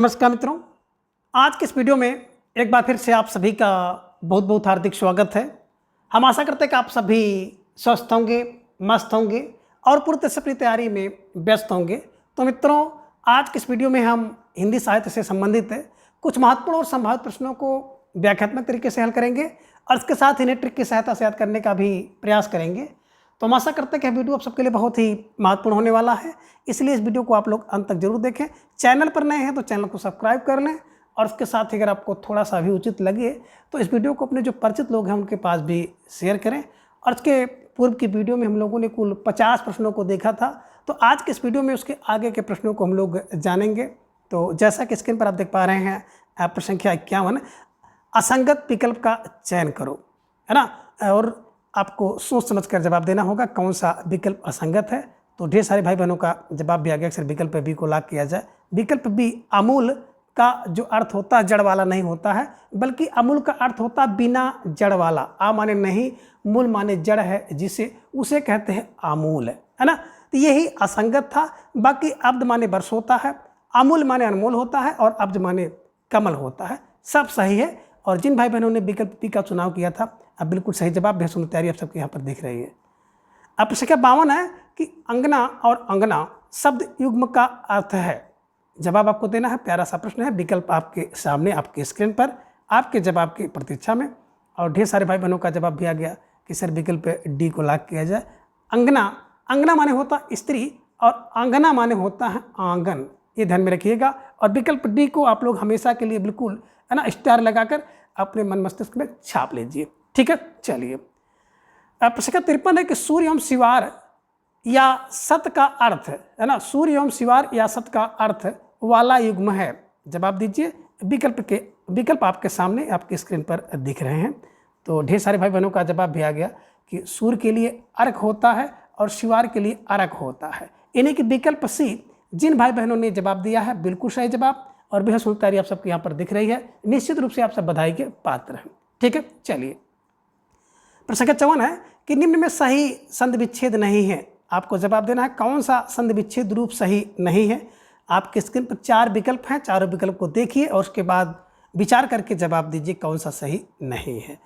नमस्कार मित्रों, आज के इस वीडियो में एक बार फिर से आप सभी का बहुत बहुत हार्दिक स्वागत है। हम आशा करते हैं कि आप सभी स्वस्थ होंगे, मस्त होंगे और पूरी तरह से अपनी तैयारी में व्यस्त होंगे। तो मित्रों, आज के इस वीडियो में हम हिंदी साहित्य से संबंधित कुछ महत्वपूर्ण और संभावित प्रश्नों को व्याख्यात्मक तरीके से हल करेंगे और इसके साथ इन्हें ट्रिक की सहायता से याद करने का भी प्रयास करेंगे। तो हम आशा करते हैं कि यह वीडियो आप सबके लिए बहुत ही महत्वपूर्ण होने वाला है, इसलिए इस वीडियो को आप लोग अंत तक जरूर देखें। चैनल पर नए हैं तो चैनल को सब्सक्राइब कर लें और उसके साथ ही अगर आपको थोड़ा सा भी उचित लगे तो इस वीडियो को अपने जो परिचित लोग हैं उनके पास भी शेयर करें। और इसके पूर्व की वीडियो में हम लोगों ने कुल 50 प्रश्नों को देखा था, तो आज के इस वीडियो में उसके आगे के प्रश्नों को हम लोग जानेंगे। तो जैसा कि स्क्रीन पर आप देख पा रहे हैं, प्रश्न संख्या 51, असंगत विकल्प का चयन करो, है ना। और आपको सोच समझ कर जवाब देना होगा कौन सा विकल्प असंगत है। तो ढेर सारे भाई बहनों का जवाब भी आ गया। अक्सर विकल्प बी को लॉक किया जाए। विकल्प बी, अमूल का जो अर्थ होता है जड़ वाला नहीं होता है, बल्कि अमूल का अर्थ होता है बिना जड़ वाला। आ माने नहीं, मूल माने जड़ है, जिसे उसे कहते हैं आमूल, है ना। तो यही असंगत था। बाकी अब्द माने वर्ष होता है, अमूल माने अनमोल होता है और अब्द माने कमल होता है। सब सही है। और जिन भाई बहनों ने विकल्प बी का चुनाव किया था, अब बिल्कुल सही जवाब भी सुनने तैयारी आप सबके यहाँ पर दिख रही है। अब प्रश्न संख्या 52 है कि अंगना और अंगना शब्द युग्म का अर्थ है। जवाब आपको देना है। प्यारा सा प्रश्न है। विकल्प आपके सामने आपके स्क्रीन पर, आपके जवाब की प्रतीक्षा में। और ढेर सारे भाई बहनों का जवाब भी आ गया कि सर विकल्प डी को लॉक किया जाए। अंगना, अंगना माने होता स्त्री और आंगना माने होता है आंगन, ये ध्यान में रखिएगा। और विकल्प डी को आप लोग हमेशा के लिए बिल्कुल, है ना, स्टार लगाकर अपने मन मस्तिष्क में छाप लीजिए। ठीक है, चलिए। प्रश्न 53 है कि सूर्य एवं शिवार या सत का अर्थ, है ना, सूर्य एवं शिवार या सत का अर्थ वाला युग्म है। जवाब दीजिए। विकल्प आपके सामने आपके स्क्रीन पर दिख रहे हैं। तो ढेर सारे भाई बहनों का जवाब भी आ गया कि सूर्य के लिए अर्क होता है और शिवार के लिए अरक होता है। यानी कि विकल्प सी, जिन भाई बहनों ने जवाब दिया है, बिल्कुल सही जवाब और बेहद सुंदर तैयारी आप सबके यहाँ पर दिख रही है। निश्चित रूप से आप सब बधाई के पात्र हैं। ठीक है, चलिए। प्रश्न संख्या 54 है कि निम्न में सही संधि विच्छेद नहीं है। आपको जवाब देना है कौन सा संधि विच्छेद रूप सही नहीं है। आपके स्क्रीन पर 4 विकल्प हैं, चारों विकल्प को देखिए और उसके बाद विचार करके जवाब दीजिए कौन सा सही नहीं है।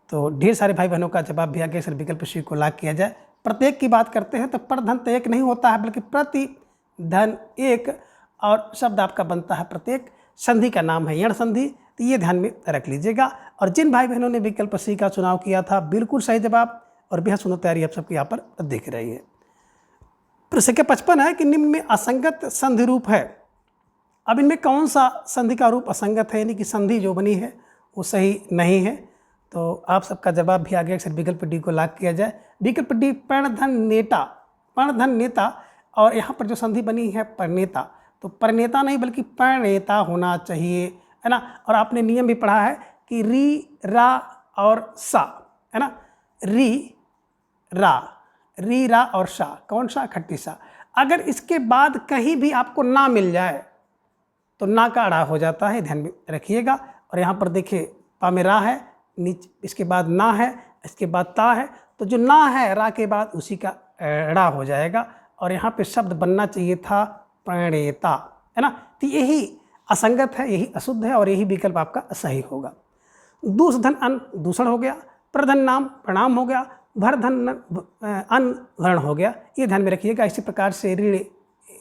तो ढेर सारे भाई बहनों का जवाब भी आ गया, सर विकल्प सी को लॉक किया जाए। प्रत्येक की बात करते हैं तो प्रधन तो एक नहीं होता है, बल्कि प्रति धन एक, और शब्द आपका बनता है प्रत्येक। संधि का नाम है यण संधि, तो ये ध्यान में रख लीजिएगा। और जिन भाई बहनों ने विकल्प सी का चुनाव किया था, बिल्कुल सही जवाब और बेहद सुंदर तैयारी आप सबके यहाँ पर दिख रही है। प्रश्न संख्या 55 है कि निम्न में असंगत संधि रूप है। अब इनमें कौन सा संधि का रूप असंगत है, यानी कि संधि जो बनी है वो सही नहीं है। तो आप सबका जवाब भी आ गया, सर विकल्प डी को लॉक किया जाए। विकल्प डी, प्रणधन नेता, प्रणधन नेता। और यहाँ पर जो संधि बनी है परनेता, तो परनेता नहीं बल्कि प्रणेता होना चाहिए, है ना। और आपने नियम भी पढ़ा है कि री, रा और सा, है ना, री रा और सा, कौन सा, खट्टी सा। अगर इसके बाद कहीं भी आपको ना मिल जाए तो ना का अड़ा हो जाता है, ध्यान में रखिएगा। और यहाँ पर देखिए, पा में रा है, नीचे इसके बाद ना है, इसके बाद ता है, तो जो ना है रा के बाद उसी का अड़ा हो जाएगा और यहाँ पे शब्द बनना चाहिए था प्रणेता, है ना। तो यही असंगत है, यही अशुद्ध है और यही विकल्प आपका सही होगा। दूषधन अन दूषण हो गया, प्रधन नाम प्रणाम हो गया, भरधन अन वर्ण हो गया, ये ध्यान में रखिएगा। इसी प्रकार से ऋण,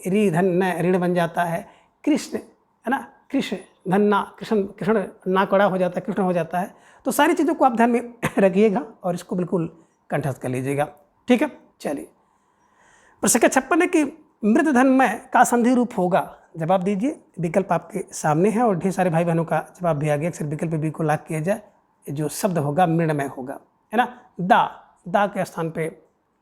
री धन न ऋण बन जाता है। कृष्ण, है ना, कृष्ण धन ना, कृष्ण, कृष्ण ना कड़ा हो जाता है, कृष्ण हो जाता है। तो सारी चीज़ों को आप ध्यान में रखिएगा और इसको बिल्कुल कंठस्थ कर लीजिएगा। ठीक है, चलिए। प्रश्न संख्या 56 है कि मृतधन्मय का संधि रूप होगा। जवाब दीजिए। विकल्प आपके सामने है और ढेर सारे भाई बहनों का जवाब भी आ गया। अक्सर विकल्प बी को लॉक किया जाए। जो शब्द होगा मृणमय होगा, है ना। दा के स्थान पे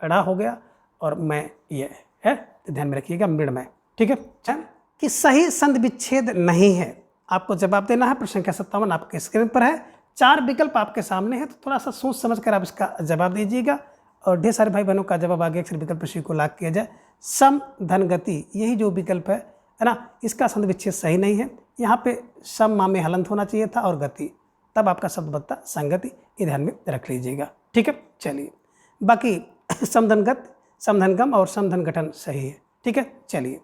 अड़ा हो गया और मैं ये है, तो ध्यान में रखिएगा मृणमय। ठीक है, चल कि सही संधि विच्छेद नहीं है। आपको जवाब देना है। प्रश्न संख्या 57 आपके स्क्रीन पर है। 4 विकल्प आपके सामने है, तो थोड़ा सा सोच समझ कर आप इसका जवाब दीजिएगा। और ढेर सारे भाई बहनों का जवाब आ गया, अक्सर विकल्प सी को लॉक किया जाए। सम धन गति, यही जो विकल्प है ना, इसका संधि विच्छेद सही नहीं है। यहाँ पे सम मा में हलंत होना चाहिए था और गति, तब आपका शब्द बनता संगति, ये ध्यान में रख लीजिएगा। ठीक है, चलिए। बाकी समधनगत, समधनगम और समधन गठन सही है। ठीक है, चलिए।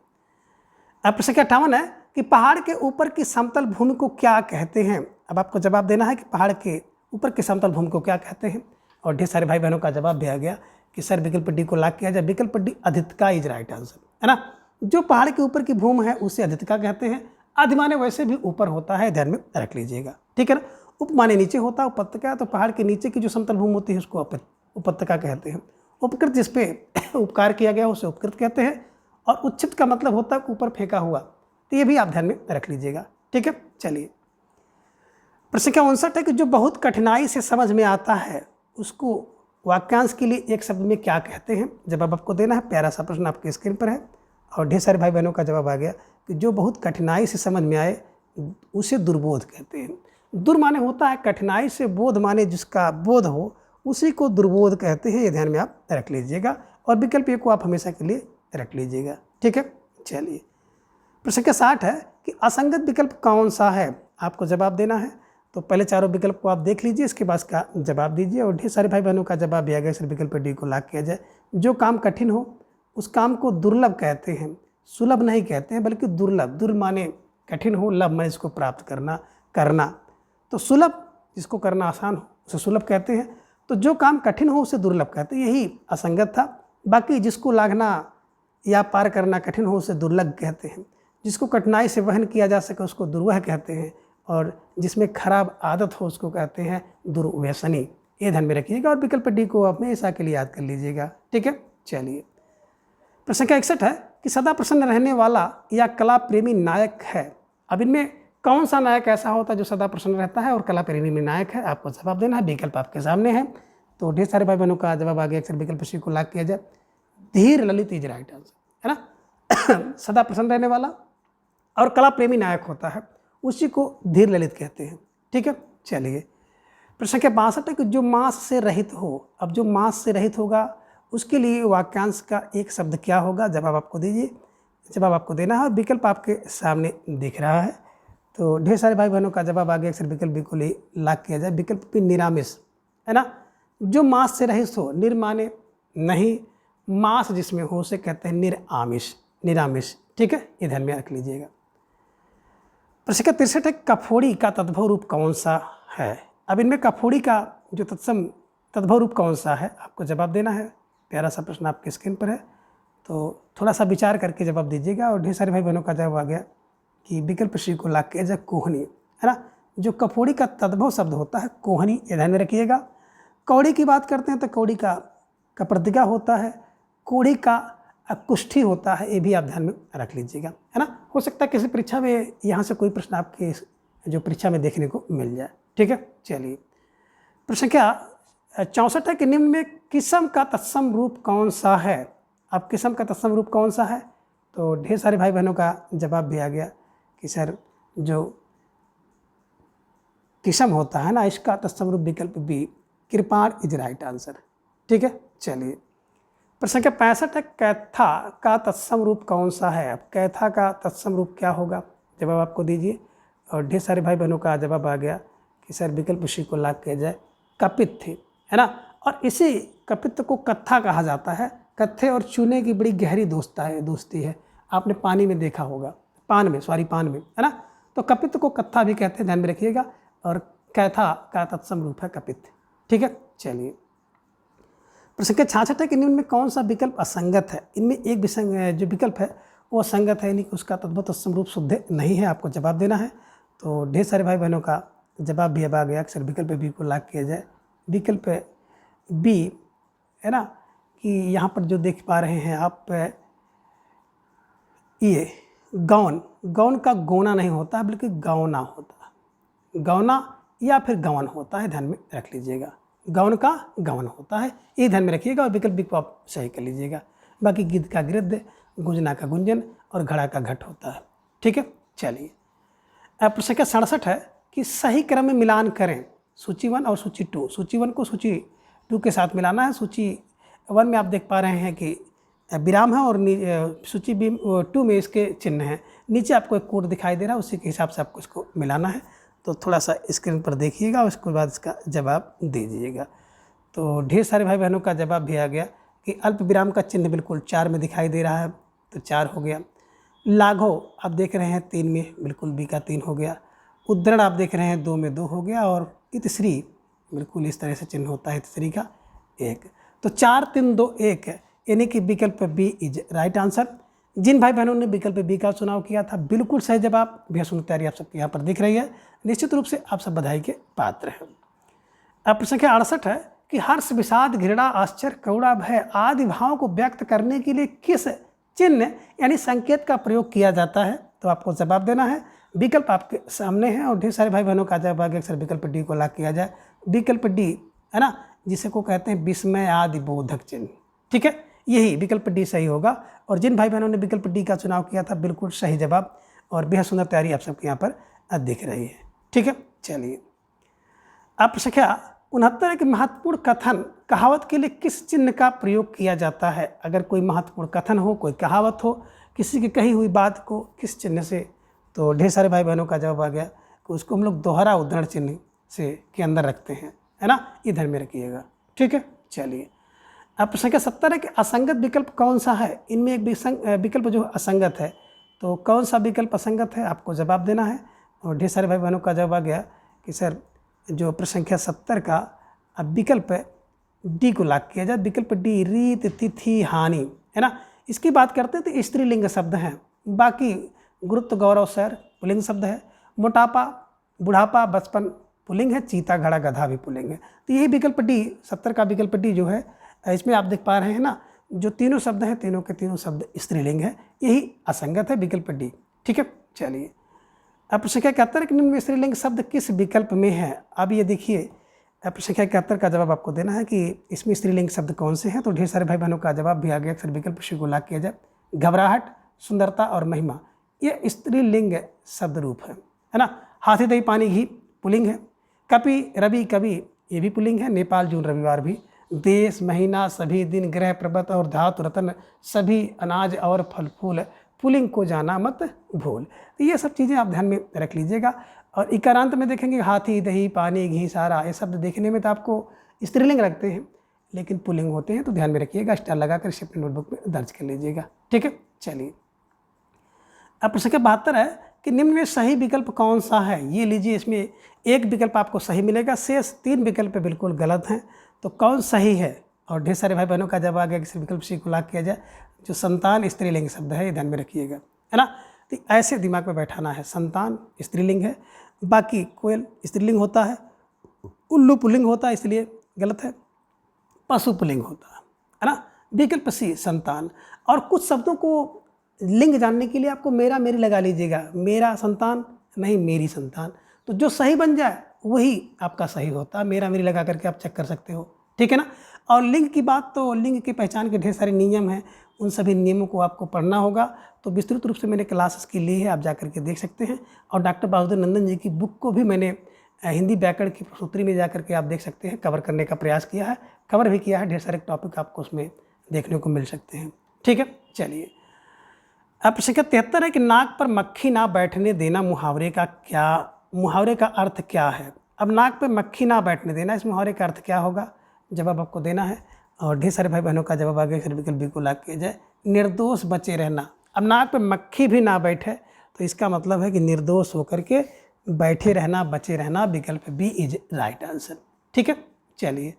अब प्रश्न संख्या 58 है कि पहाड़ के ऊपर की समतल भूमि को क्या कहते हैं। अब आपको जवाब देना है कि पहाड़ के ऊपर की समतल भूमि को क्या कहते हैं। और ढेर सारे भाई बहनों का जवाब भी आ गया कि सर विकल्प डी को लॉक किया जाए। विकल्प डी अधिकता इज राइट आंसर, है ना। जो पहाड़ के ऊपर की भूमि है उसे अधिकता कहते हैं। अधिमाने वैसे भी ऊपर होता है, ध्यान में रख लीजिएगा, ठीक है ना। उपमाने नीचे होता है, उपत्यका तो पहाड़ के नीचे की जो समतल भूमि होती है उसको उपत्यका कहते हैं। उपकृत जिसपे उपकार किया गया उसे उपकृत कहते हैं। और उच्छित का मतलब होता है ऊपर फेंका हुआ, तो ये भी आप ध्यान में रख लीजिएगा, ठीक है। चलिए, प्रश्न संख्या 59 है कि जो बहुत कठिनाई से समझ में आता है उसको वाक्यांश के लिए एक शब्द में क्या कहते हैं। जवाब आपको देना है। प्यारा सा प्रश्न आपके स्क्रीन पर है और ढेर सारे भाई बहनों का जवाब आ गया कि जो बहुत कठिनाई से समझ में आए उसे दुर्बोध कहते हैं। दुर माने होता है कठिनाई से, बोध माने जिसका बोध हो, उसी को दुर्बोध कहते हैं। ये ध्यान में आप रख लीजिएगा और विकल्प ए को आप हमेशा के लिए रख लीजिएगा, ठीक है। चलिए, प्रश्न संख्या 60 है कि असंगत विकल्प कौन सा है। आपको जवाब देना है, तो पहले चारों विकल्प को आप देख लीजिए, इसके बाद का जवाब दीजिए। और ढेर सारे भाई बहनों का जवाब भी आ गया, इस विकल्प डी को लॉक किया जाए। जो काम कठिन हो उस काम को दुर्लभ कहते हैं, सुलभ नहीं कहते हैं बल्कि दुर्लभ। दुर माने कठिन हो, लभ माने इसको प्राप्त करना। तो सुलभ जिसको करना आसान हो उसे सुलभ कहते हैं। तो जो काम कठिन हो उसे दुर्लभ कहते हैं, यही असंगत था। बाकी जिसको लाघना या पार करना कठिन हो उसे दुर्लभ कहते हैं। जिसको कठिनाई से वहन किया जा सके उसको दुर्वह कहते हैं। और जिसमें खराब आदत हो उसको कहते हैं दुर्व्यसनी। ये ध्यान में रखिएगा और विकल्प डी को आप हमेशा के लिए याद कर लीजिएगा, ठीक है। चलिए, प्रश्न संख्या 61 है कि सदा प्रसन्न रहने वाला या कला प्रेमी नायक है। अब इनमें कौन सा नायक ऐसा होता है जो सदा प्रसन्न रहता है और कला प्रेमी में नायक है। आपको जवाब देना है, विकल्प आपके सामने है। तो ढेर सारे भाई बहनों का जवाब आ गया, अक्सर विकल्प सी को लॉक किया जाए। धीर ललित इज राइट आंसर, है ना। सदा प्रसन्न रहने वाला और कला प्रेमी नायक होता है, उसी को धीर ललित कहते हैं, ठीक है। चलिए, प्रश्न संख्या 62 है कि जो मांस से रहित हो। अब जो मांस से रहित होगा उसके लिए वाक्यांश का एक शब्द क्या होगा। जवाब आपको दीजिए, जवाब आपको देना है और विकल्प आपके सामने दिख रहा है। तो ढेर सारे भाई बहनों का जवाब आ गया, अक्सर विकल्प बिल्कुल ही लॉक किया जाए। विकल्प भी निरामिष, है ना। जो मांस से रहित हो, निर्माने नहीं, मांस जिसमें हो उसे कहते हैं निरामिष, ठीक है। ये ध्यान में रख लीजिएगा। प्रश्न संख्या 63 है कफोड़ी का तद्भव रूप कौन सा है। अब इनमें कफोड़ी का जो तद्भव रूप कौन सा है, आपको जवाब देना है। प्यारा सा प्रश्न आपके स्क्रीन पर है, तो थोड़ा सा विचार करके जवाब दीजिएगा। और ढेर सारे भाई बहनों का जवाब आ गया कि विकल्प सी को लॉक किया जाए, कोहनी, है ना। जो कफोड़ी का तद्भव शब्द होता है कोहनी, ये ध्यान में रखिएगा। कौड़ी की बात करते हैं तो कौड़ी का प्रतिज्ञा होता है, कोड़ी का कुष्ठी होता है, ये भी आप ध्यान में रख लीजिएगा, है ना। हो सकता है किसी परीक्षा में यहाँ से कोई प्रश्न आपके जो परीक्षा में देखने को मिल जाए, ठीक है। चलिए, प्रश्न संख्या 64 है कि निम्न में किस्म का तत्सम रूप कौन सा है। अब किस्म का तत्सम रूप कौन सा है, तो ढेर सारे भाई बहनों का जवाब भी आ गया कि सर जो किस्म होता है ना, इसका तत्सम रूप विकल्प बी कृपाण इज राइट आंसर, ठीक है। चलिए, प्रश्न संख्या 65 है कैथा का तत्सम रूप कौन सा है। अब कैथा का तत्सम रूप क्या होगा, जवाब आपको दीजिए। और ढेर सारे भाई बहनों का जवाब आ गया कि सर विकल्प सी को लॉक किया जाए, कपित्थ, है ना। और इसी कपित्थ को कत्था कहा जाता है। कत्थे और चूने की बड़ी गहरी दोस्ती है। आपने पानी में देखा होगा, पान में, है ना। तो कपित्थ को कत्था भी कहते हैं, ध्यान में रखिएगा। और कैथा का तत्सम रूप है कपित्थ, ठीक है। चलिए, प्रश्न संख्या 66 है कि निम्न में कौन सा विकल्प असंगत है। इनमें एक जो विकल्प है वो असंगत है, यानी कि उसका तद्भव तत्सम रूप शुद्ध नहीं है। आपको जवाब देना है। तो ढेर सारे भाई बहनों का जवाब भी अब आ गया, अक्सर विकल्प बी को लॉक किया जाए। विकल्प बी, है ना, कि यहाँ पर जो देख पा रहे हैं आप, ये गौन का गोना नहीं होता बल्कि गौना होता है। गौना या फिर गवन होता है, ध्यान में रख लीजिएगा। गौन का गवन होता है, ये ध्यान में रखिएगा और विकल्प बी को आप सही कर लीजिएगा। बाकी गिद्ध का गिद्ध, गुंजना का गुंजन और घड़ा का घट होता है, ठीक है। चलिए, अब प्रश्न संख्या 67 है कि सही क्रम में मिलान करें सूची 1 और सूची 2। सूची 1 को सूची 2 के साथ मिलाना है। सूची 1 में आप देख पा रहे हैं कि विराम है और सूची 2 में इसके चिन्ह हैं। नीचे आपको एक कोड दिखाई दे रहा है, उसी के हिसाब से आपको इसको मिलाना है। तो थोड़ा सा स्क्रीन पर देखिएगा, उसके बाद इसका जवाब दीजिएगा। तो ढेर सारे भाई बहनों का जवाब भी आ गया कि अल्प विराम का चिन्ह बिल्कुल 4 में दिखाई दे रहा है, तो 4 हो गया। लाघव आप देख रहे हैं 3 में, बिल्कुल बी का 3 हो गया। उद्धरण आप देख रहे हैं 2 में 2 हो गया। और इतश्री बिल्कुल इस तरह से चिन्ह होता है इतश्री का 1। तो 4 3 2 1 यानी कि विकल्प बी इज राइट आंसर। जिन भाई बहनों ने विकल्प बी का चुनाव किया था बिल्कुल सही जवाब। बेहद तैयारी आप सबके यहाँ पर दिख रही है, निश्चित रूप से आप सब बधाई के पात्र हैं। अब प्रश्न संख्या 68 है कि हर्ष, विषाद, घृणा, आश्चर्य, करुणा, भय आदि भावों को व्यक्त करने के लिए किस चिन्ह यानी संकेत का प्रयोग किया जाता है? तो आपको जवाब देना है। विकल्प आपके सामने हैं और ढेर सारे भाई बहनों का जवाब आगे अक्सर विकल्प डी को लॉक किया जाए। विकल्प डी है ना, जिसे को कहते हैं विस्मय आदि बोधक चिन्ह। ठीक है, यही विकल्प डी सही होगा। और जिन भाई बहनों ने विकल्प डी का चुनाव किया था बिल्कुल सही जवाब और बेहद सुंदर तैयारी आप सबके यहाँ पर दिख रही है। ठीक है, चलिए अब संख्या 69 के महत्वपूर्ण कथन कहावत के लिए किस चिन्ह का प्रयोग किया जाता है? अगर कोई महत्वपूर्ण कथन हो, कोई कहावत हो, किसी की कही हुई बात को किस चिन्ह से, तो ढेर सारे भाई बहनों का जवाब आ गया कि उसको हम लोग दोहरा उद्धरण चिन्ह से के अंदर रखते हैं, है ना, इधर में रखिएगा। ठीक है, चलिए अब संख्या 70 है कि असंगत विकल्प कौन सा है? इनमें एक विकल्प जो असंगत है, तो कौन सा विकल्प असंगत है आपको जवाब देना है। और ढेर सारे भाई बहनों का जवाब आ गया कि सर जो प्रश्न संख्या 70 का अब विकल्प डी को लॉक किया जाए। विकल्प डी रीत, तिथि, हानि, है ना। इसकी बात करते हैं तो स्त्रीलिंग शब्द हैं। बाकी गुरुत्व, गौरव, सैर पुल्लिंग शब्द है। मोटापा, बुढ़ापा, बचपन पुल्लिंग है। चीता, घड़ा, गधा भी पुल्लिंग है। तो यही विकल्प डी 70 का विकल्प डी जो है, इसमें आप देख पा रहे हैं ना, जो तीनों शब्द हैं तीनों के तीनों शब्द स्त्रीलिंग है। यही असंगत है विकल्प डी। ठीक है, चलिए अब प्रश्न संख्या 71 के निम्न में स्त्रीलिंग शब्द किस विकल्प में है? अब ये देखिए, प्रश्न संख्या 71 का जवाब आपको देना है कि इसमें स्त्रीलिंग शब्द कौन से हैं। तो ढेर सारे भाई बहनों का जवाब भी आ गया, अक्सर विकल्प सी को लॉक किया जाए। घबराहट, सुंदरता और महिमा ये स्त्रीलिंग शब्द रूप है ना। हाथी, दही, पानी, घी पुल्लिंग है। कपि, रवि, कवि ये भी पुल्लिंग है। नेपाल, जून, रविवार भी। देश, महीना, सभी दिन, ग्रह, पर्वत और धातु, रत्न, सभी, अनाज और फल फूल पुल्लिंग को जाना मत भूल। तो ये सब चीज़ें आप ध्यान में रख लीजिएगा। और इकारांत में देखेंगे हाथी, दही, पानी, घी, सारा ये शब्द देखने में तो आपको स्त्रीलिंग लगते हैं लेकिन पुल्लिंग होते हैं, तो ध्यान में रखिएगा। स्टार लगाकर इसे अपनी नोटबुक में दर्ज कर लीजिएगा। ठीक है, चलिए अब प्रश्न संख्या 72 है कि निम्न में सही विकल्प कौन सा है? ये लीजिए, इसमें एक विकल्प आपको सही मिलेगा, शेष 3 विकल्प बिल्कुल गलत हैं। तो कौन सही है? और ढेर सारे भाई बहनों का जवाब आ गया कि विकल्प सी को लॉक किया जाए। जो संतान स्त्रीलिंग शब्द है, ये ध्यान में रखिएगा, है ना। तो ऐसे दिमाग में बैठाना है, संतान स्त्रीलिंग है, बाकी कोयल स्त्रीलिंग होता है, उल्लू पुल्लिंग होता है इसलिए गलत है, पशु पुल्लिंग होता है ना। विकल्प सी संतान। और कुछ शब्दों को लिंग जानने के लिए आपको मेरा मेरी लगा लीजिएगा। मेरा संतान नहीं, मेरी संतान। तो जो सही बन जाए वही आपका सही होता है। मेरा मेरी लगा करके आप चेक कर सकते हो, ठीक है ना। और लिंग की बात, तो लिंग की पहचान के ढेर सारे नियम हैं, उन सभी नियमों को आपको पढ़ना होगा। तो विस्तृत रूप से मैंने क्लासेस की ली है, आप जा करके देख सकते हैं। और डॉक्टर बासुदेव नंदन जी की बुक को भी मैंने हिंदी व्याकरण की प्रसूत्री में जा करके आप देख सकते हैं, कवर करने का प्रयास किया है, कवर भी किया है। ढेर सारे टॉपिक आपको उसमें देखने को मिल सकते हैं। ठीक है, चलिए अब प्रश्न 73 है कि नाक पर मक्खी ना बैठने देना मुहावरे का अर्थ क्या है? अब नाक पर मक्खी ना बैठने देना, इस मुहावरे का अर्थ क्या होगा? जवाब आपको देना है। और ढेर सारे भाई बहनों का जवाब आ गया, विकल्प बी को लॉक किया जाए। निर्दोष बचे रहना। अब नाक पे मक्खी भी ना बैठे तो इसका मतलब है कि निर्दोष होकर के बैठे रहना, बचे रहना। विकल्प बी इज राइट आंसर। ठीक है, चलिए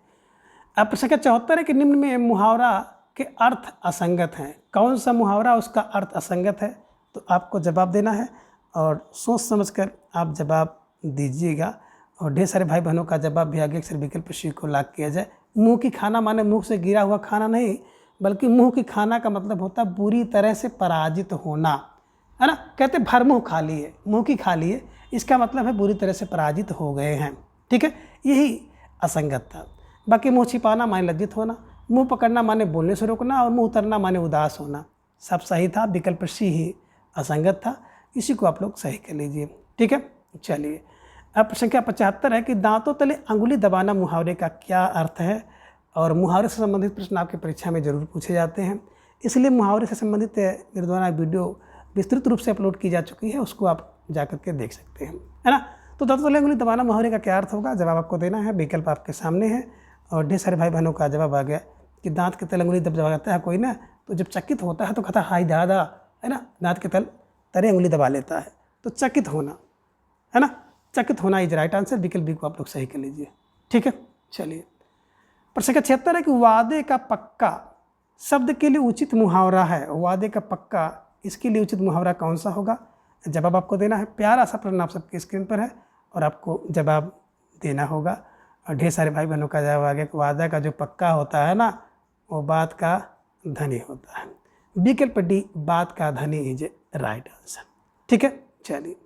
अब प्रश्न 74 है कि निम्न में मुहावरा के अर्थ असंगत हैं। कौन सा मुहावरा उसका अर्थ असंगत है? तो आपको जवाब देना है और सोच समझकर आप जवाब दीजिएगा। और ढेर सारे भाई बहनों का जवाब भी आगे अक्सर विकल्प सी को लॉक किया जाए। मुंह की खाना माने मुंह से गिरा हुआ खाना नहीं, बल्कि मुंह की खाना का मतलब होता है बुरी तरह से पराजित होना, है ना। कहते भर मुँह खा लिए, मुँह की खा लिए, इसका मतलब है बुरी तरह से पराजित हो गए हैं। ठीक है, यही असंगत था। बाकी मुँह छिपाना माने लज्जित होना, मुँह पकड़ना माने बोलने से रोकना, और मुँह उतरना माने उदास होना। सब सही था, विकल्प सी ही असंगत था। इसी को आप लोग सही कर लीजिए। ठीक है, चलिए अब प्रश्न संख्या 75 है कि दांतों तले अंगुली दबाना मुहावरे का क्या अर्थ है? और मुहावरे से संबंधित प्रश्न आपकी परीक्षा में जरूर पूछे जाते हैं, इसलिए मुहावरे से संबंधित मेरे द्वारा वीडियो विस्तृत रूप से अपलोड की जा चुकी है, उसको आप जा करके देख सकते हैं, है ना। तो दांतों तले अंगुली दबाना मुहावरे का क्या अर्थ होगा? जवाब आपको देना है। विकल्प आपके सामने है और ढेर सारे भाई बहनों का जवाब आ गया कि दांत के तले अंगुली दब जाता है कोई ना, तो जब चकित होता है तो कहता हाय दादा, है ना, दांत के तले उंगली दबा लेता है। तो चकित होना, है ना, चकित होना इज राइट आंसर। विकल्प बी को आप लोग सही कर लीजिए। ठीक है, चलिए। प्रश्न 76 है कि वादे का पक्का शब्द के लिए उचित मुहावरा है। वादे का पक्का, इसके लिए उचित मुहावरा कौन सा होगा? जवाब आपको देना है। प्यारा सा प्रश्न आप सबके स्क्रीन पर है और आपको जवाब देना होगा। और ढेर सारे भाई बहनों का जवाब आ गया कि वादा का जो पक्का होता है ना, वो बात का धनी होता है। विकल्प डी, बात का धनी इज राइट आंसर। ठीक है, चलिए।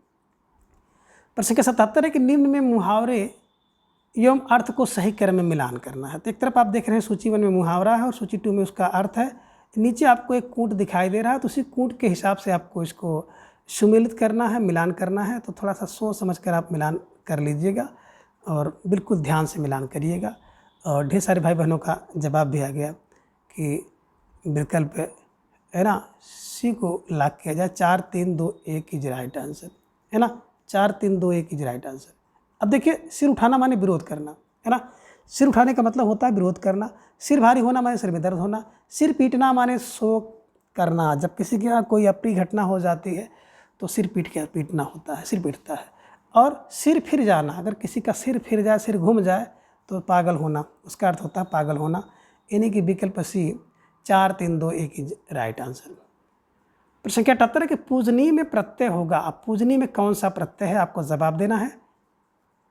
प्रश्न का 77 है कि निम्न में मुहावरे एवं अर्थ को सही क्रम में मिलान करना है। तो एक तरफ आप देख रहे हैं सूची 1 में मुहावरा है और सूची 2 में उसका अर्थ है। नीचे आपको एक कूट दिखाई दे रहा है, तो उसी कूट के हिसाब से आपको इसको सुमेलित करना है, मिलान करना है। तो थोड़ा सा सोच समझ कर आप मिलान कर लीजिएगा और बिल्कुल ध्यान से मिलान करिएगा। और ढेर सारे भाई बहनों का जवाब भी आ गया कि विकल्प है ना, सी को लॉक किया जाए। 4 3 2 1 इज राइट आंसर, है ना, 4 3 2 1 इज राइट आंसर। अब देखिए, सिर उठाना माने विरोध करना, है ना, सिर उठाने का मतलब होता है विरोध करना। सिर भारी होना माने सिर में दर्द होना। सिर पीटना माने शोक करना। जब किसी के यहाँ कोई अप्रिय घटना हो जाती है तो सिर पीटना होता है, सिर पीटता है। और सिर फिर जाना, अगर किसी का सिर फिर जाए, सिर घूम जाए तो पागल होना, उसका अर्थ होता है पागल होना। यानी कि विकल्प सी 4 3 2 1 इज राइट आंसर। प्रश्न 78 है कि पूजनीय में प्रत्यय होगा। अब पूजनीय में कौन सा प्रत्यय है, आपको जवाब देना है।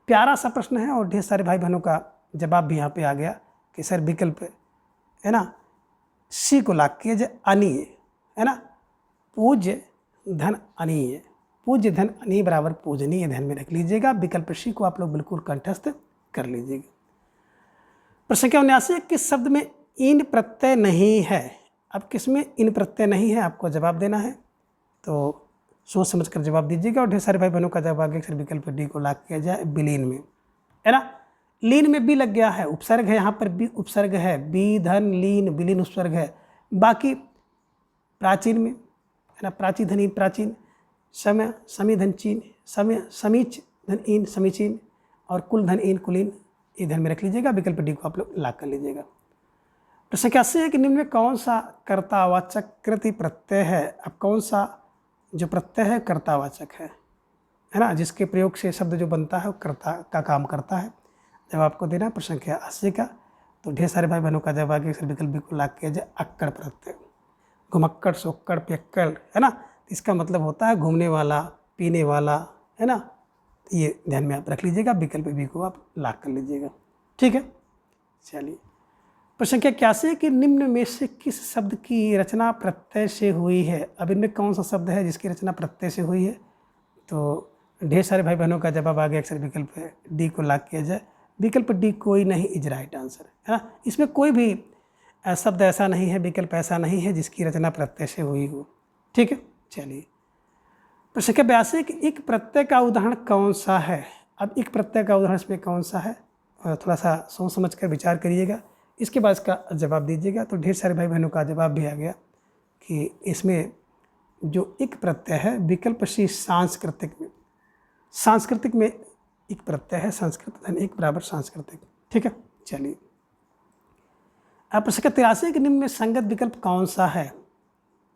प्यारा सा प्रश्न है और ढेर सारे भाई बहनों का जवाब भी यहाँ पे आ गया कि सर विकल्प है ना, सी को लॉक किया जाए, अनीय, है ना, पूज्य धन अनीय। पूज्य धन अनीय बराबर पूजनीय, ध्यान में रख लीजिएगा। विकल्प सी को आप लोग बिल्कुल कंठस्थ कर लीजिएगा। प्रश्न 79 है किस शब्द में इन प्रत्यय नहीं है। अब किस में इन प्रत्यय नहीं है, आपको जवाब देना है। तो सोच समझ कर जवाब दीजिएगा। और ढेर सारे भाई बहनों का जवाब आ गया सर विकल्प डी को लॉक किया जाए, विलीन में, है ना। लीन में बी लग गया है, उपसर्ग है, यहाँ पर बी उपसर्ग है, बी धन लीन, विलीन उपसर्ग है। बाकी प्राचीन में, है ना, प्राची धन इन प्राचीन, समय समी धन चीन, समय समीच धन इन समीचीन, और कुल धन इन कुलीन, ये ध्यान में रख लीजिएगा। विकल्प डी को आप लोग लॉक कर लीजिएगा। प्रश्न 81 है कि निम्न में कौन सा कर्तावाचक कृति प्रत्यय है। अब कौन सा जो प्रत्यय है कर्तावाचक है ना, जिसके प्रयोग से शब्द जो बनता है वो कर्ता का काम करता है। जब आपको देना प्रश्न संख्या 80 का, तो ढेर सारे भाई बहनों का जवाब आ गया सर विकल्प बी को लॉक किया जाए, अक्कड़ प्रत्यय। घुमक्कड़ सोक्कड़ पियक्कड़, है ना, इसका मतलब होता है घूमने वाला, पीने वाला, है ना। ये ध्यान में आप रख लीजिएगा। विकल्प बी को आप लॉक कर लीजिएगा। ठीक है, चलिए। प्रश्न संख्या 81 है कि निम्न में से किस शब्द की रचना प्रत्यय से हुई है। अब इनमें कौन सा शब्द है जिसकी रचना प्रत्यय से हुई है। तो ढेर सारे भाई बहनों का जवाब आ गया अक्सर विकल्प डी को लॉक किया जाए। विकल्प डी कोई नहीं इज राइट आंसर, है ना। इसमें कोई भी शब्द ऐसा नहीं है, विकल्प ऐसा नहीं है जिसकी रचना प्रत्यय से हुई हो। ठीक है, चलिए। प्रश्न संख्या 82 कि एक प्रत्यय का उदाहरण कौन सा है। अब एक प्रत्यय का उदाहरण इसमें कौन सा है, थोड़ा सा सोच समझ कर विचार करिएगा, इसके बाद इसका जवाब दीजिएगा। तो ढेर सारे भाई बहनों का जवाब भी आ गया कि इसमें जो एक प्रत्यय है विकल्प सी सांस्कृतिक में, सांस्कृतिक में एक प्रत्यय है, संस्कृत धन एक बराबर सांस्कृतिक। ठीक है, चलिए। अब प्रश्न 83 कि निम्न में संगत विकल्प कौन सा है।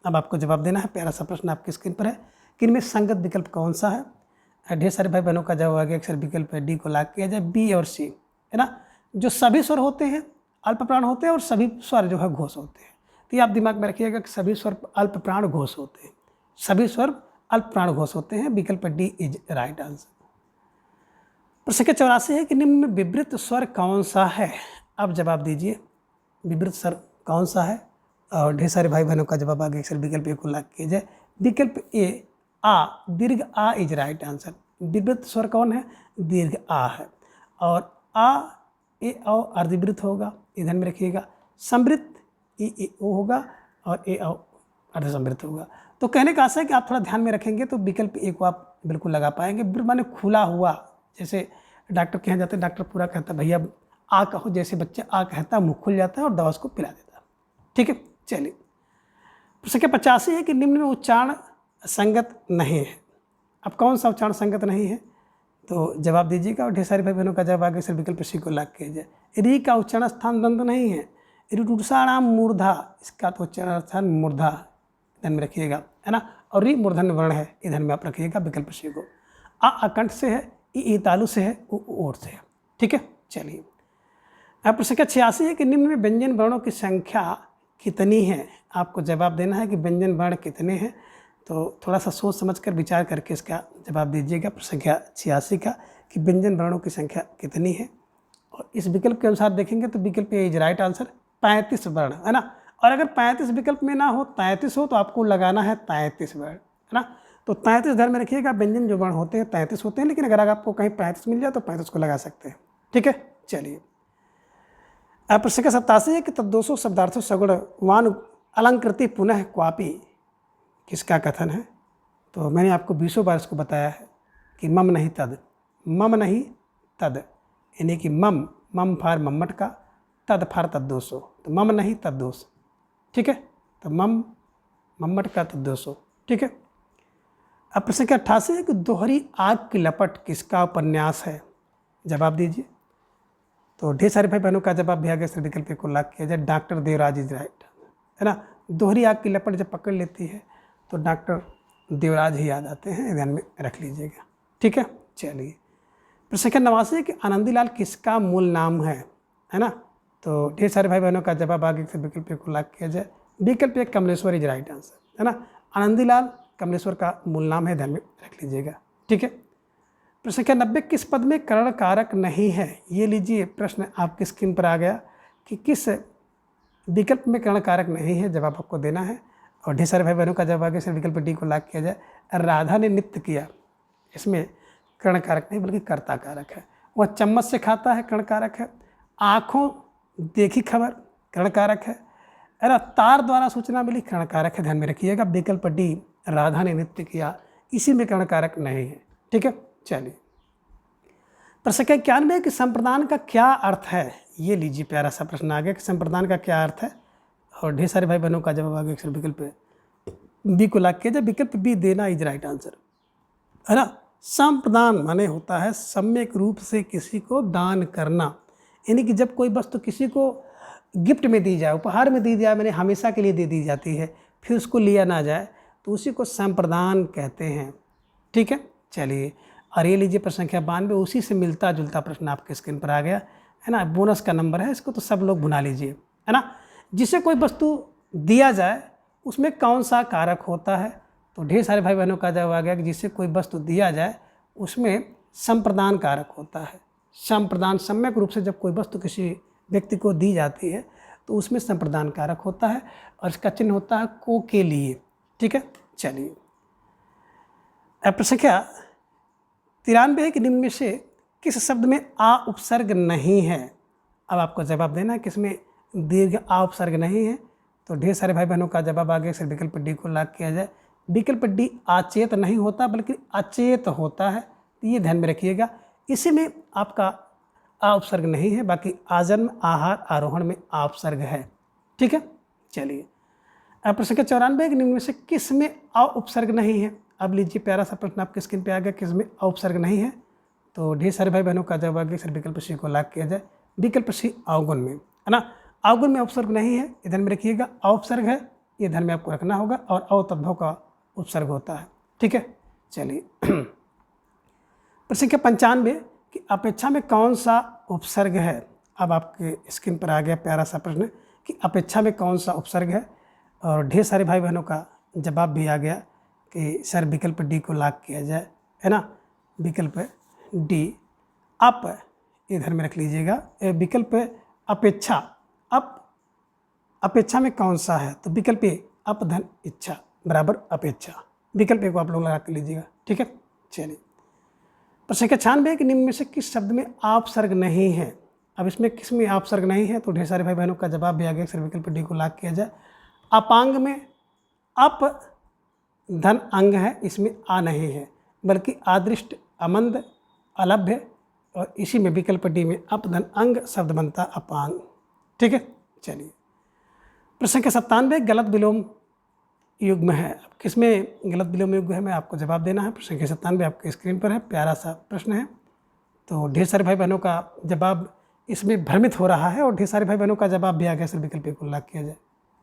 अब आपको जवाब देना है। प्यारा सा प्रश्न आपकी स्क्रीन पर है कि इनमें संगत विकल्प कौन सा है। ढेर सारे भाई बहनों का जवाब आ गया अक्सर विकल्प डी को लॉक किया जाए, बी और सी, है ना। जो सभी स्वर होते हैं अल्प प्राण होते हैं और सभी स्वर जो है घोष होते हैं। तो ये आप दिमाग में रखिएगा कि सभी स्वर अल्प प्राण घोष होते हैं, सभी स्वर अल्प प्राण घोष होते हैं। विकल्प डी इज राइट आंसर। प्रश्न संख्या 84 है कि निम्न में विवृत स्वर कौन सा है। अब जवाब दीजिए, विवृत स्वर कौन सा है। और ढेर सारे भाई बहनों का जवाब आ गया अक्सर विकल्प ए को लॉक किया जाए। विकल्प ए आ, दीर्घ आ इज राइट आंसर। विवृत स्वर कौन है, दीर्घ आ है। और आ ए औ अर्धवृत्त होगा, ये ध्यान में रखिएगा। समृद्ध ए ओ होगा और ए औ अर्धसमृद्ध होगा। तो कहने का आशा है कि आप थोड़ा ध्यान में रखेंगे तो विकल्प ए को आप बिल्कुल लगा पाएंगे। माने खुला हुआ, जैसे डॉक्टर के यहाँ जाते हैं, डॉक्टर पूरा कहता है भैया आ कहो, जैसे बच्चे आ कहता है मुँह खुल जाता है और दवा उसको पिला देता है। ठीक है, चलिए। प्रश्न संख्या 85 है कि निम्न में उच्चारण संगत नहीं है। अब कौन सा उच्चारण संगत नहीं है, तो जवाब दीजिएगा। और ढेर सारे भाई बहनों का जवाब आगे सर विकल्प सी को लॉक किया जाए। री का उच्चारण स्थान दंत नहीं है, ऋटुषाणाम मूर्धा, इसका तो उच्चारण स्थान मूर्धा, ध्यान में रखिएगा, है ना, और री मूर्धन्य वर्ण है, ये ध्यान में आप रखिएगा विकल्प सी को। आ अकंठ से है, ई तालु से है, उ ओर से है। ठीक है, चलिए अब प्रश्न संख्या 86 है कि निम्न में व्यंजन वर्णों की संख्या कितनी है। आपको जवाब देना है कि व्यंजन वर्ण कितने हैं, तो थोड़ा सा सोच समझकर विचार करके इसका जवाब दीजिएगा प्रश्न संख्या 86 का कि व्यंजन वर्णों की संख्या कितनी है। और इस विकल्प के अनुसार देखेंगे तो विकल्प ए इज राइट आंसर, 35 वर्ण, है ना। और अगर 35 विकल्प में ना हो, 33 हो, तो आपको लगाना है 33 वर्ण, है ना। तो 33 ध्यान में रखिएगा, व्यंजन जो वर्ण होते हैं 33 होते हैं, लेकिन अगर आपको कहीं 35 मिल जाए तो 35 को लगा सकते हैं। ठीक है, चलिए प्रश्न का 87 है कि तद्दोषो शब्दार्थो सगुण वान अलंकृति पुनः क्वापि किसका कथन है। तो मैंने आपको 20 बार इसको बताया है कि मम नहीं तद, मम नहीं तद, यानी कि मम फार मम्मट का, तद फार तद्दोषो, तो मम नहीं तद्दोष। ठीक है, तो मम्मट का तद्दोषो। ठीक है, अब प्रश्न का 88 है कि दोहरी आग की लपट किसका उपन्यास है। जवाब दीजिए। तो ढेर सारे भाई बहनों का जवाब भी आ गया, सर विकल्प को लॉक किया जाए, डॉक्टर देवराज इज राइट, है ना। दोहरी आग की लपट जब पकड़ लेती है तो डॉक्टर देवराज ही याद आते हैं, ध्यान में रख लीजिएगा। ठीक है, चलिए प्रश्न संख्या 89 है कि आनंदीलाल किसका मूल नाम है ना। तो ढेर सारे भाई बहनों का जवाब आगे से विकल्प को लॉक किया जाए, विकल्प एक कमलेश्वर इज राइट आंसर, है ना। आनंदीलाल कमलेश्वर का मूल नाम है, ध्यान में रख लीजिएगा। ठीक है, प्रश्न संख्या 90 किस पद में करण कारक नहीं है। ये लीजिए प्रश्न आपकी स्क्रीन पर आ गया कि किस विकल्प में करण कारक नहीं है, जवाब आपको देना है। और ढेर सारे भाई बहनों का जवाब आगे से विकल्प डी को लॉक किया जाए, राधा ने नृत्य किया, इसमें कर्ण कारक नहीं बल्कि कर्ता कारक है। वह चम्मच से खाता है, कर्ण कारक है। आँखों देखी खबर, कर्ण कारक है। अरे तार द्वारा सूचना मिली, कर्ण कारक है, ध्यान में रखिएगा। विकल्प डी राधा ने नृत्य किया, इसी में कर्ण कारक नहीं है। ठीक है, चलिए प्रश्न संख्या 91 कि संप्रदान का क्या अर्थ है। ये लीजिए प्यारा सा प्रश्न आ गया कि संप्रदान का क्या अर्थ है। और ढेर सारे भाई बहनों का जवाब आ गया अक्सर विकल्प बी को लॉक किया जाए, विकल्प बी देना इज राइट आंसर, है ना। संप्रदान माने होता है सम्यक रूप से किसी को दान करना, यानी कि जब कोई वस्तु किसी को गिफ्ट में दी जाए, उपहार में दी जाए, मैंने हमेशा के लिए दे दी जाती है, फिर उसको लिया ना जाए, तो उसी को संप्रदान कहते हैं। ठीक है, चलिए और ये लीजिए प्रश्न संख्या 92, उसी से मिलता जुलता प्रश्न आपके स्क्रीन पर आ गया, है ना। बोनस का नंबर है, इसको तो सब लोग भुना लीजिए, है ना। जिसे कोई वस्तु दिया जाए उसमें कौन सा कारक होता है। तो ढेर सारे भाई बहनों का जवाब आ गया कि जिसे कोई वस्तु दिया जाए उसमें संप्रदान कारक होता है। संप्रदान सम्यक रूप से जब कोई वस्तु किसी व्यक्ति को दी जाती है तो उसमें संप्रदान कारक होता है, और इसका चिन्ह होता है को के लिए। ठीक है, चलिए प्रश्न संख्या 93 है कि निम्न में से किस शब्द में आ उपसर्ग नहीं है। अब आपको जवाब देना है किसमें दीर्घ आ उपसर्ग नहीं है। तो ढेर सारे भाई बहनों का जवाब आ गया, सिर्फ विकल्प डी को लॉक किया जाए, विकल्प डी आचेत नहीं होता बल्कि अचेत होता है, तो ये ध्यान में रखिएगा। इसी में आपका आ उपसर्ग नहीं है, बाकी आजन्म आहार आरोहण में आ उपसर्ग है। ठीक है, चलिए अब प्रश्न संख्या 94 निम्न में से किस में आ उपसर्ग नहीं है। अब लीजिए प्यारा सा प्रश्न आपके स्क्रीन पे आ गया, किस में आ उपसर्ग नहीं है। तो ढेर सारे भाई बहनों का जवाब आ गया, सिर्फ विकल्प सी को लॉक किया जाए, विकल्प सी अवगुण में, है ना। अवगुण में उपसर्ग नहीं है, ये ध्यान में रखिएगा। अवसर्ग है, ये ध्यान में आपको रखना होगा, और अवतद्भव का उपसर्ग होता है। ठीक है, चलिए प्रश्न संख्या 95 कि अपेक्षा में कौन सा उपसर्ग है। अब आपके स्क्रीन पर आ गया प्यारा सा प्रश्न कि अपेक्षा में कौन सा उपसर्ग है। और ढेर सारे भाई बहनों का जवाब भी आ गया कि सर विकल्प डी को लॉक किया जाए, है ना। विकल्प डी अप, ये ध्यान में रख लीजिएगा। विकल्प अपेक्षा, अप अपेक्षा में कौन सा है। तो विकल्प ए अप धन इच्छा बराबर अपेक्षा, विकल्प ए को आप लोग लगा कर लीजिएगा। ठीक है, चलिए प्रश्न संख्या 96 कि निम्न में से किस शब्द में आपसर्ग नहीं है। अब इसमें किस में आपसर्ग नहीं है। तो ढेर सारे भाई बहनों का जवाब भी आ गया, सर विकल्प डी को लॉक किया जाए। अपांग में अप धन अंग है, इसमें आ नहीं है बल्कि आदृष्ट अमंद अलभ्य, और इसी में विकल्प डी में अप धन अंग शब्द बनता अपांग। ठीक है, चलिए प्रश्न संख्या 97 गलत विलोम युग्म है। अब किसमें गलत विलोम युग्म है, मैं आपको जवाब देना है। प्रश्न संख्या 97 आपके स्क्रीन पर है, प्यारा सा प्रश्न है। तो ढेर सारे भाई बहनों का जवाब इसमें भ्रमित हो रहा है, और ढेर सारे भाई बहनों का जवाब भी आ गया, सर विकल्प को लॉक किया जाए।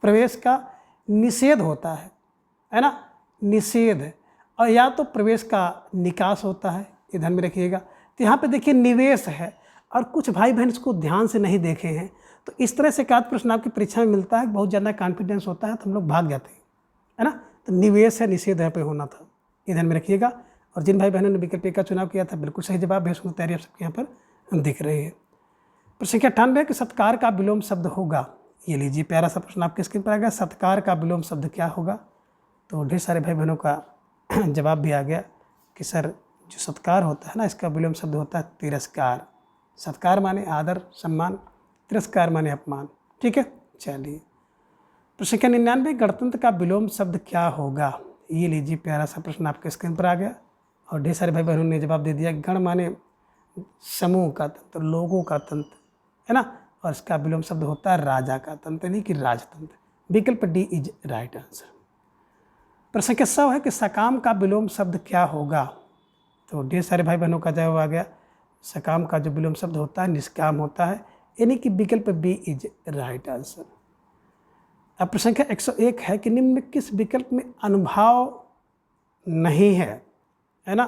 प्रवेश का निषेध होता है ना। निषेध और या तो प्रवेश का निकास होता है, ये ध्यान में रखिएगा। तो यहाँ पे देखिए निवेश है और कुछ भाई बहन इसको ध्यान से नहीं देखे हैं, तो इस तरह से एक आध प्रश्न आपकी परीक्षा में मिलता है, बहुत ज़्यादा कॉन्फिडेंस होता है तो हम लोग भाग जाते हैं, है ना। तो निवेश है, निषेध यहाँ पे होना था, ये ध्यान में रखिएगा। और जिन भाई बहनों ने विकल्प ए का चुनाव किया था बिल्कुल सही जवाब है, उसकी तैयारी आप सबके यहाँ पर दिख रही है। प्रश्न संख्या 98 कि सत्कार का विलोम शब्द होगा, ये लीजिए प्यारा सा प्रश्न आपके स्क्रीन पर आ गया, सत्कार का विलोम शब्द क्या होगा। तो ढेर सारे भाई बहनों का जवाब भी आ गया कि सर जो सत्कार होता है ना, इसका विलोम शब्द होता है तिरस्कार। सत्कार माने आदर सम्मान, तिरस्कार माने अपमान, ठीक है। चलिए प्रश्न संख्या 99 गणतंत्र का विलोम शब्द क्या होगा, ये लीजिए प्यारा सा प्रश्न आपके स्क्रीन पर आ गया और ढेर सारे भाई बहनों ने जवाब दे दिया। गण माने समूह का तंत्र, लोगों का तंत्र, है ना, और इसका विलोम शब्द होता है राजा का तंत्र, यानी कि राजतंत्र। विकल्प डी इज राइट आंसर। प्रश्न संख्या 100 है कि सकाम का विलोम शब्द क्या होगा। तो ढेर सारे भाई बहनों का जवाब आ गया, सकाम का जो विलोम शब्द होता है निष्काम होता है, यानी कि विकल्प बी इज राइट आंसर। अब प्रश्न संख्या 101 है कि निम्न में किस विकल्प में अनुभाव नहीं है ना।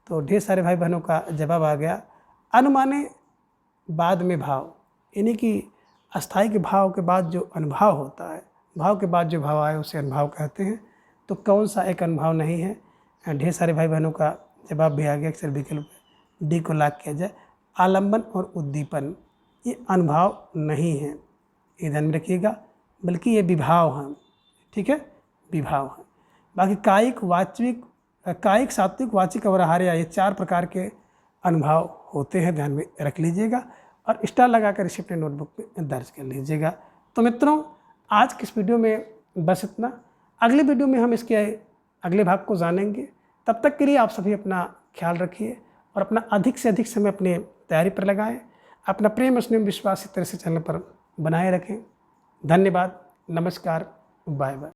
तो ढेर सारे भाई बहनों का जवाब आ गया, अनुमाने बाद में भाव, यानी कि अस्थाई के भाव के बाद जो अनुभाव होता है, भाव के बाद जो भाव आए उसे अनुभाव कहते हैं। तो कौन सा एक अनुभाव नहीं है, ढेर सारे भाई बहनों का जवाब भी आ गया, अक्सर विकल्प डी को लॉक किया जाए। आलम्बन और उद्दीपन ये अनुभाव नहीं है, ये ध्यान में रखिएगा, बल्कि ये विभाव हैं, ठीक है, विभाव हैं। बाकी कायिक वाचिक कायिक सात्विक वाचिक और आहार्य ये 4 प्रकार के अनुभाव होते हैं, ध्यान में रख लीजिएगा और स्टार लगाकर इसे अपने नोटबुक में दर्ज कर लीजिएगा। तो मित्रों आज की इस वीडियो में बस इतना, अगले वीडियो में हम इसके अगले भाग को जानेंगे। तब तक के लिए आप सभी अपना ख्याल रखिए और अपना अधिक से अधिक समय अपने तैयारी पर लगाएं। अपना प्रेम स्नेह विश्वास इस तरह से चैनल पर बनाए रखें। धन्यवाद, नमस्कार, बाय बाय।